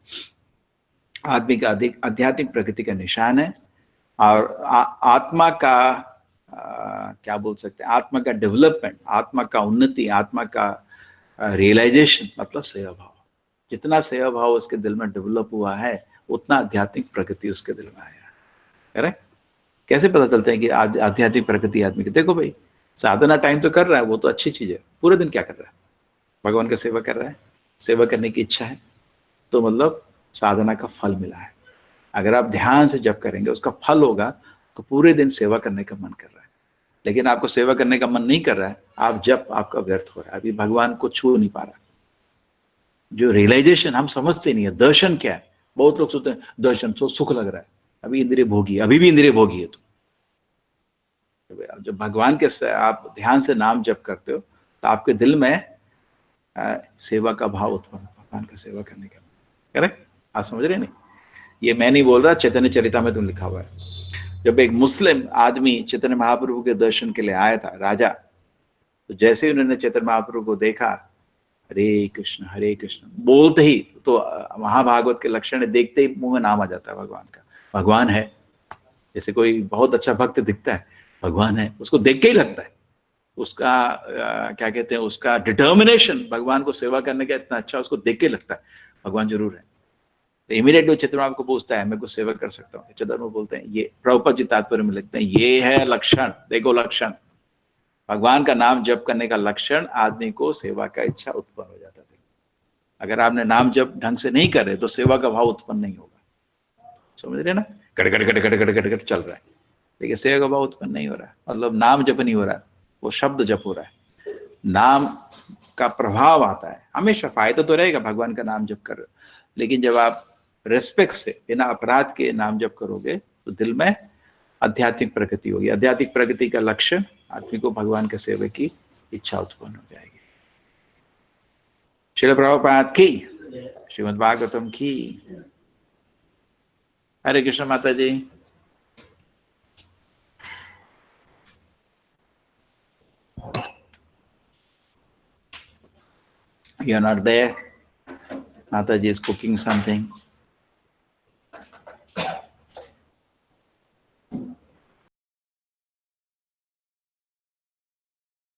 आदमी का अधिक आध्यात्मिक प्रगति का निशान है। और आत्मा का क्या बोल सकते हैं, आत्मा का डेवलपमेंट, आत्मा का उन्नति, आत्मा का रियलाइजेशन मतलब सेवा भाव। जितना सेवा भाव उसके दिल में डेवलप हुआ है उतना आध्यात्मिक प्रगति उसके दिल में आया। करेक्ट। कैसे पता चलता है कि आध्यात्मिक प्रगति आदमी की? देखो भाई, साधना टाइम तो कर रहा है, वो तो अच्छी चीज है। पूरे दिन क्या कर रहा है? भगवान का सेवा कर रहा है, सेवा करने की इच्छा है, तो मतलब साधना का फल मिला है। अगर आप ध्यान से जप करेंगे उसका फल होगा, तो पूरे दिन सेवा करने का मन कर रहा है। लेकिन आपको सेवा करने का मन नहीं कर रहा है, आप जप आपका व्यर्थ हो रहा है, अभी भगवान को छू नहीं पा रहा। जो रियलाइजेशन हम समझते नहीं है, दर्शन क्या है। बहुत लोग सोचते हैं दर्शन तो सुख लग रहा है, अभी इंद्रिय भोगी, अभी भी इंद्रिय भोगी है। तो जब भगवान के आप ध्यान से नाम जप करते हो तो आपके दिल में सेवा का भाव उत्पन्न, भगवान का सेवा करने का। करेक्ट। आप समझ रहे नहीं? ये मैं नहीं बोल रहा, चैतन्य चरिता में तुम लिखा हुआ है। जब एक मुस्लिम आदमी चैतन्य महाप्रभु के दर्शन के लिए आया था, राजा, तो जैसे ही उन्होंने चैतन्य महाप्रभु को देखा, हरे कृष्ण बोलते ही, तो महाभागवत के लक्षण देखते ही मुंह में नाम आ जाता है भगवान का। भगवान है, जैसे कोई बहुत अच्छा भक्त दिखता है, भगवान है, उसको देख के ही लगता है। उसका क्या कहते हैं, उसका डिटर्मिनेशन भगवान को सेवा करने का इतना अच्छा, उसको देख के लगता है भगवान जरूर है। तो इमीडिएटली चैतन्य को पूछता है मैं कुछ सेवा कर सकता हूँ? चैतन्य बोलते हैं, ये प्रभुपाद जी तात्पर्य में लिखते हैं, ये है लक्षण। देखो लक्षण, भगवान का नाम जप करने का लक्षण आदमी को सेवा का इच्छा उत्पन्न हो जाता है। अगर आपने नाम जप ढंग से नहीं कर रहे तो सेवा का भाव उत्पन्न नहीं होगा। समझ रहे ना? Cut cut cut cut cut cut चल रहा है, लेकिन सेवा का भाव उत्पन्न नहीं हो रहा है, मतलब नाम जप नहीं हो रहा है, वो शब्द जप हो रहा है। नाम का प्रभाव आता है, हमेशा फायदा तो रहेगा भगवान का नाम जप कर, लेकिन जब आप रेस्पेक्ट से बिना अपराध के नाम जप करोगे तो दिल में आध्यात्मिक प्रगति होगी। आध्यात्मिक प्रगति का लक्षण आदमी को भगवान के सेवा की इच्छा उत्पन्न हो जाएगी। श्रील प्रभुपाद की, श्रीमद् भागवतम की। हरे कृष्ण माता जी। You're not there. Mataji is cooking something.